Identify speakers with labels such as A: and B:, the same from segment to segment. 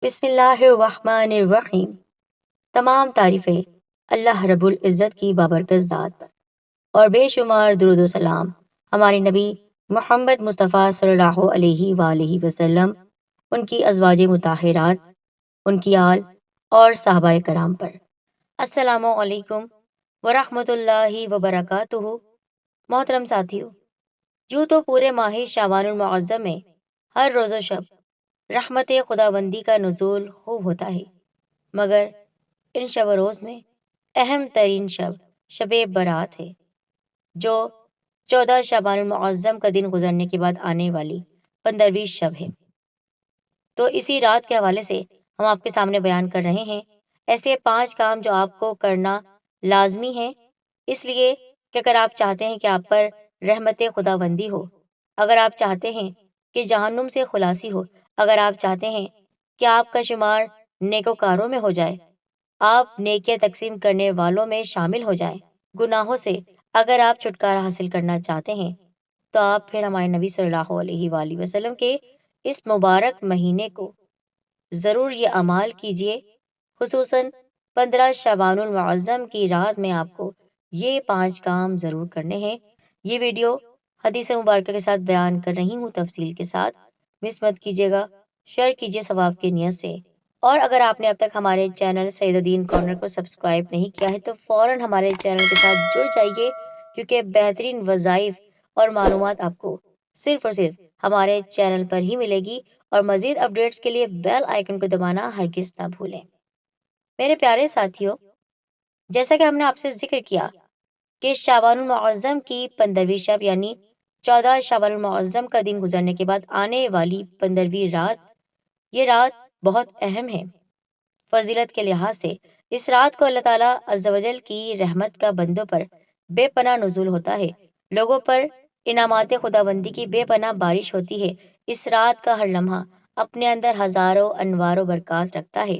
A: بسم اللہ الرحمن الرحیم۔ تمام تعریفیں اللہ رب العزت کی بابرکت ذات پر، اور بے شمار درود و سلام ہمارے نبی محمد مصطفیٰ صلی اللہ علیہ وآلہ وسلم، ان کی ازواج مطہرات، ان کی آل اور صحابہ کرام پر۔ السلام علیکم ورحمۃ اللہ وبرکاتہ۔ محترم ساتھیو، یوں تو پورے ماہ شعبان المعظم میں ہر روز و شب رحمت خداوندی کا نزول خوب ہوتا ہے، مگر ان شب و روز میں اہم ترین شب شب برات ہے، جو 14 شعبان المعظم کا دن گزرنے کے بعد آنے والی 15ویں شب ہے۔ تو اسی رات کے حوالے سے ہم آپ کے سامنے بیان کر رہے ہیں ایسے 5 کام جو آپ کو کرنا لازمی ہے، اس لیے کہ اگر آپ چاہتے ہیں کہ آپ پر رحمت خداوندی ہو، اگر آپ چاہتے ہیں کہ جہنم سے خلاصی ہو، اگر آپ چاہتے ہیں کہ آپ کا شمار نیکوکاروں میں ہو جائے، آپ نیکیاں تقسیم کرنے والوں میں شامل ہو جائیں، گناہوں سے اگر آپ چھٹکارا حاصل کرنا چاہتے ہیں، تو آپ پھر ہمارے نبی صلی اللہ علیہ وآلہ وسلم کے اس مبارک مہینے کو ضرور یہ اعمال کیجیے، خصوصاً 15 شعبان المعظم کی رات میں آپ کو یہ 5 کام ضرور کرنے ہیں۔ یہ ویڈیو حدیث مبارکہ کے ساتھ بیان کر رہی ہوں، تفصیل کے ساتھ، مس مت کیجیے گا، شیئر کیجیے ثواب کی نیت سے، اور اگر آپ نے اب تک ہمارے چینل سعید الدین کارنر کو سبسکرائب نہیں کیا ہے تو فوراً ہمارے چینل کے ساتھ جڑ جائیے، کیونکہ بہترین وظائف اور معلومات آپ کو صرف اور صرف ہمارے چینل پر ہی ملے گی، اور مزید اپڈیٹس کے لیے بیل آئیکن کو دبانا ہرگز نہ بھولیں۔ میرے پیارے ساتھیوں، جیسا کہ ہم نے آپ سے ذکر کیا کہ شعبان المعظم کی 15ویں شب یعنی 14 شعبان المعظم کا دن گزرنے کے بعد آنے والی 15ویں رات، یہ رات بہت اہم ہے فضیلت کے لحاظ سے۔ اس رات کو اللہ تعالیٰ عز و جل کی رحمت کا بندوں پر بے پناہ نزول ہوتا ہے، لوگوں پر انعامات خداوندی کی بے پناہ بارش ہوتی ہے۔ اس رات کا ہر لمحہ اپنے اندر ہزاروں انوار و برکات رکھتا ہے۔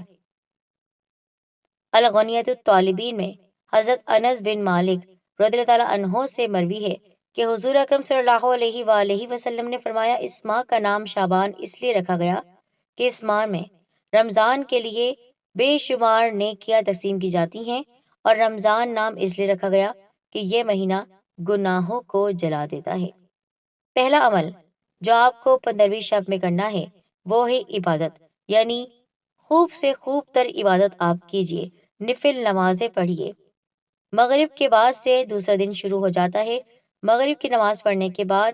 A: الغنیۃ الطالبین میں حضرت انس بن مالک رضی اللہ تعالیٰ عنہ سے مروی ہے کہ حضور اکرم صلی اللہ علیہ وآلہ وسلم نے فرمایا، اس ماہ کا نام شعبان اس لیے رکھا گیا کہ اس ماہ میں رمضان کے لیے بے شمار نیکیاں تقسیم کی جاتی ہیں، اور رمضان نام اس لیے رکھا گیا کہ یہ مہینہ گناہوں کو جلا دیتا ہے۔ پہلا عمل جو آپ کو 15ویں شب میں کرنا ہے وہ ہے عبادت، یعنی خوب سے خوب تر عبادت آپ کیجیے، نفل نمازیں پڑھیے۔ مغرب کے بعد سے دوسرا دن شروع ہو جاتا ہے۔ مغرب کی نماز پڑھنے کے بعد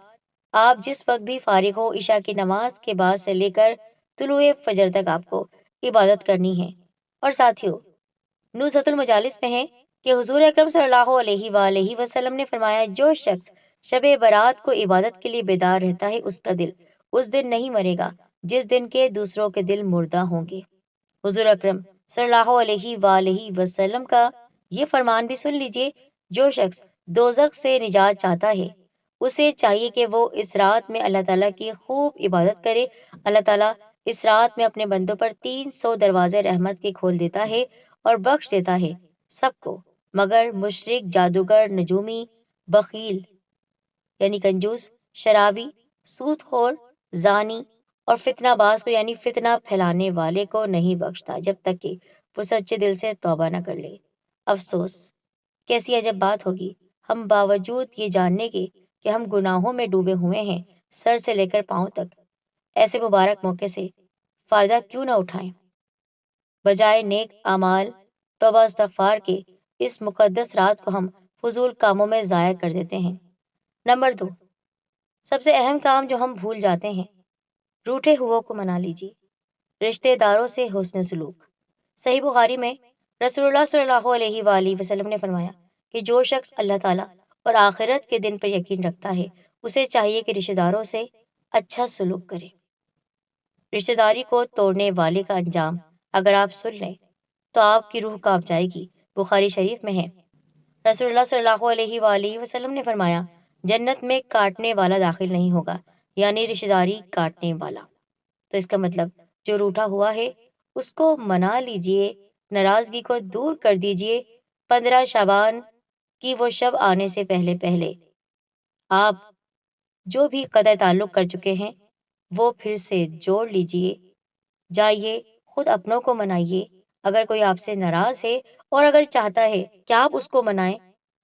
A: آپ جس وقت بھی فارغ ہو، عشاء کی نماز کے بعد سے لے کر طلوع فجر تک آپ کو عبادت کرنی ہے۔ اور ساتھیو، نزہت المجالس میں ہے کہ حضور اکرم صلی اللہ علیہ وآلہ وسلم نے فرمایا، جو شخص شب برات کو عبادت کے لیے بیدار رہتا ہے، اس کا دل اس دن نہیں مرے گا جس دن کے دوسروں کے دل مردہ ہوں گے۔ حضور اکرم صلی اللہ علیہ وآلہ وسلم کا یہ فرمان بھی سن لیجئے، جو شخص دوزخ سے نجات چاہتا ہے، اسے چاہیے کہ وہ اس رات میں اللہ تعالیٰ کی خوب عبادت کرے۔ اللہ تعالیٰ اس رات میں اپنے بندوں پر 300 دروازے رحمت کے کھول دیتا ہے اور بخش دیتا ہے سب کو، مگر مشرک، جادوگر، نجومی، بخیل یعنی کنجوس، شرابی، سود خور، زانی اور فتنہ باز کو یعنی فتنہ پھیلانے والے کو نہیں بخشتا، جب تک کہ وہ سچے دل سے توبہ نہ کر لے۔ افسوس، کیسی عجب بات ہوگی، ہم باوجود یہ جاننے کے کہ ہم گناہوں میں ڈوبے ہوئے ہیں سر سے لے کر پاؤں تک، ایسے مبارک موقع سے فائدہ کیوں نہ اٹھائیں؟ بجائے نیک اعمال، توبہ استغفار کے اس مقدس رات کو ہم فضول کاموں میں ضائع کر دیتے ہیں۔ نمبر 2، سب سے اہم کام جو ہم بھول جاتے ہیں، روٹھے ہوا کو منا لیجیے، رشتہ داروں سے حسن سلوک۔ صحیح بخاری میں رسول اللہ صلی اللہ علیہ وآلہ وسلم نے فرمایا کہ جو شخص اللہ تعالیٰ اور آخرت کے دن پر یقین رکھتا ہے، اسے چاہیے کہ رشتہ داروں سے اچھا سلوک کرے۔ رشتہ داری کو توڑنے والے کا انجام اگر آپ سن لیں تو آپ کی روح کانپ جائے گی۔ بخاری شریف میں ہے، رسول اللہ صلی اللہ علیہ وآلہ وسلم نے فرمایا، جنت میں کاٹنے والا داخل نہیں ہوگا، یعنی رشتہ داری کاٹنے والا۔ تو اس کا مطلب جو روٹھا ہوا ہے اس کو منا لیجئے، ناراضگی کو دور کر دیجئے۔ 15 شعبان کی وہ شب آنے سے پہلے پہلے آپ جو بھی قطع تعلق کر چکے ہیں وہ پھر سے جوڑ لیجئے۔ جائیے خود اپنوں کو منائیے۔ اگر کوئی آپ سے ناراض ہے اور اگر چاہتا ہے کہ آپ اس کو منائیں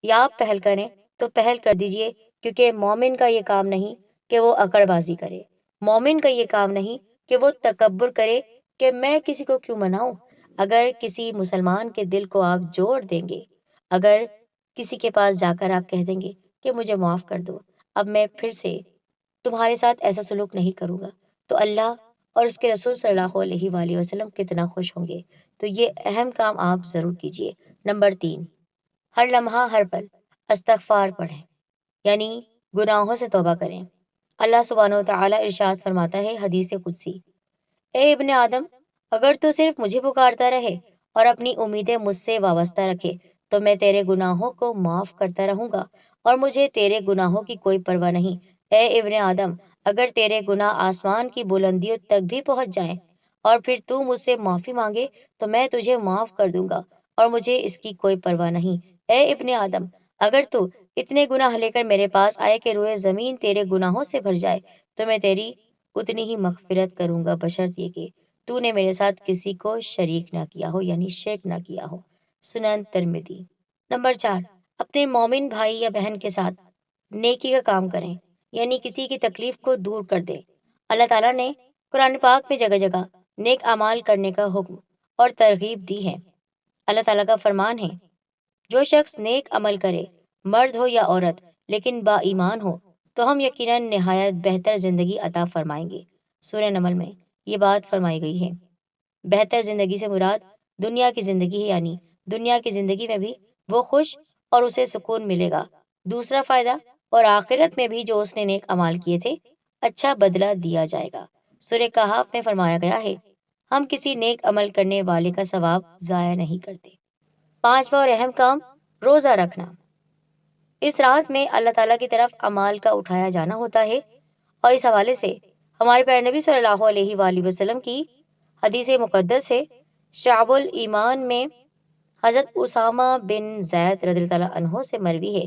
A: یا آپ پہل کریں تو پہل کر دیجئے، کیونکہ مومن کا یہ کام نہیں کہ وہ اکڑ بازی کرے، مومن کا یہ کام نہیں کہ وہ تکبر کرے کہ میں کسی کو کیوں مناؤں۔ اگر کسی مسلمان کے دل کو آپ جوڑ دیں گے، اگر کسی کے پاس جا کر آپ کہہ دیں گے کہ مجھے معاف کر دو، اب میں پھر سے تمہارے ساتھ ایسا سلوک نہیں کروں گا، تو اللہ اور اس کے رسول صلی اللہ علیہ وآلہ وسلم کتنا خوش ہوں گے۔ تو یہ اہم کام آپ ضرور کیجیے۔ نمبر 3، ہر لمحہ ہر پل استغفار پڑھیں، یعنی گناہوں سے توبہ کریں۔ اللہ سبحانہ و تعالیٰ ارشاد فرماتا ہے حدیث قدسی، اے ابن آدم، اگر تو صرف مجھے پکارتا رہے اور اپنی امیدیں مجھ سے وابستہ رکھے تو میں تیرے گناہوں کو معاف کرتا رہوں گا اور مجھے تیرے گناہوں کی کوئی پرواہ نہیں۔ اے ابن آدم، اگر تیرے گناہ آسمان کی بلندیوں تک بھی پہنچ جائیں اور پھر تو مجھ سے معافی مانگے تو میں تجھے معاف کر دوں گا اور مجھے اس کی کوئی پرواہ نہیں۔ اے ابن آدم، اگر تو اتنے گناہ لے کر میرے پاس آئے کہ روئے زمین تیرے گناہوں سے بھر جائے تو میں تیری اتنی ہی مغفرت کروں گا، بشرطیہ کہ تو نے میرے ساتھ کسی کو شریک نہ کیا ہو، یعنی شرک نہ کیا ہو۔ سنن ترمذی۔ نمبر 4، اپنے مومن بھائی یا بہن کے ساتھ نیکی کا کام کریں، یعنی کسی کی تکلیف کو دور کر دیں۔ اللہ تعالیٰ نے قرآن پاک میں جگہ جگہ نیک اعمال کرنے کا حکم اور ترغیب دی ہے۔ اللہ تعالیٰ کا فرمان ہے، جو شخص نیک عمل کرے، مرد ہو یا عورت، لیکن با ایمان ہو، تو ہم یقیناً نہایت بہتر زندگی عطا فرمائیں گے۔ سورہ نمل میں یہ بات فرمائی گئی ہے۔ بہتر زندگی سے مراد دنیا کی زندگی ہے، یعنی دنیا کی زندگی میں بھی وہ خوش اور اسے سکون ملے گا، دوسرا فائدہ، اور آخرت میں بھی جو اس نے نیک اعمال کیے تھے اچھا بدلہ دیا جائے گا۔ سورہ کہف میں فرمایا گیا ہے، ہم کسی نیک عمل کرنے والے کا ثواب ضائع نہیں کرتے۔ 5واں اور اہم کام، روزہ رکھنا۔ اس رات میں اللہ تعالیٰ کی طرف اعمال کا اٹھایا جانا ہوتا ہے، اور اس حوالے سے ہمارے پیارے نبی صلی اللہ علیہ وآلہ وسلم کی حدیث مقدس ہے، شعب الایمان میں حضرت اسامہ بن زید رضی اللہ عنہ سے مروی ہے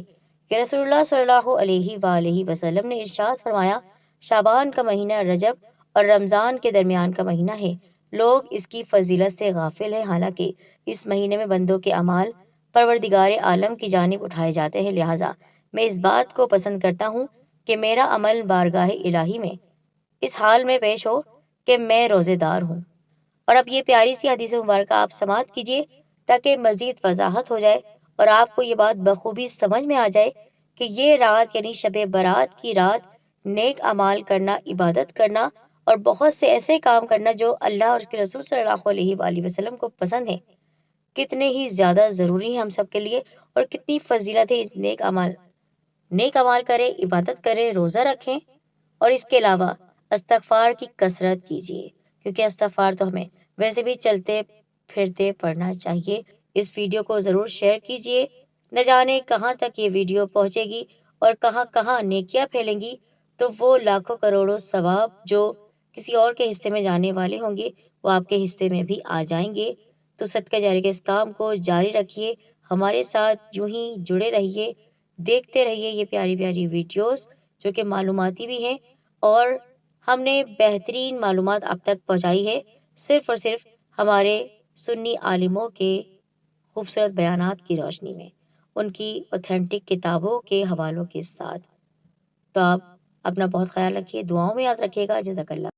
A: کہ رسول اللہ صلی اللہ علیہ وآلہ وسلم نے ارشاد فرمایا، شعبان کا مہینہ رجب اور رمضان کے درمیان کا مہینہ ہے، لوگ اس کی فضیلت سے غافل ہیں، حالانکہ اس مہینے میں بندوں کے اعمال پروردگار عالم کی جانب اٹھائے جاتے ہیں، لہٰذا میں اس بات کو پسند کرتا ہوں کہ میرا عمل بارگاہ الہی میں اس حال میں پیش ہو کہ میں روزے دار ہوں۔ اور اب یہ پیاری سی حدیث مبارکہ آپ سماعت کیجیے تاکہ مزید وضاحت ہو جائے اور آپ کو یہ بات بخوبی سمجھ میں آ جائے کہ یہ رات یعنی شب برات کی رات نیک اعمال کرنا، عبادت کرنا اور بہت سے ایسے کام کرنا جو اللہ اور اس کے رسول صلی اللہ علیہ وآلہ وسلم کو پسند ہے، کتنے ہی زیادہ ضروری ہیں ہم سب کے لیے، اور کتنی فضیلت ہے نیک اعمال۔ نیک اعمال کریں، عبادت کریں، روزہ رکھیں، اور اس کے علاوہ استغفار کی کثرت کیجیے، کیونکہ استغفار تو ہمیں ویسے بھی چلتے پھرتے پڑھنا چاہیے۔ اس ویڈیو کو ضرور شیئر کیجیے، نہ جانے کہاں تک یہ ویڈیو پہنچے گی اور کہاں کہاں نیکیاں پھیلیں گی، تو وہ لاکھوں کروڑوں ثواب جو کسی اور کے حصے میں جانے والے ہوں گے وہ آپ کے حصے میں بھی آ جائیں گے۔ تو صدقہ جاری کے اس کام کو جاری رکھیے، ہمارے ساتھ یوں ہی جڑے رہیے، دیکھتے رہیے یہ پیاری پیاری ویڈیوز جو کہ معلوماتی بھی ہیں، اور ہم نے بہترین معلومات آپ تک پہنچائی ہے صرف اور صرف ہمارے سنی عالموں کے خوبصورت بیانات کی روشنی میں، ان کی اوتھینٹک کتابوں کے حوالوں کے ساتھ۔ تو آپ اپنا بہت خیال رکھیے، دعاؤں میں یاد رکھیے گا۔ جزاک اللہ۔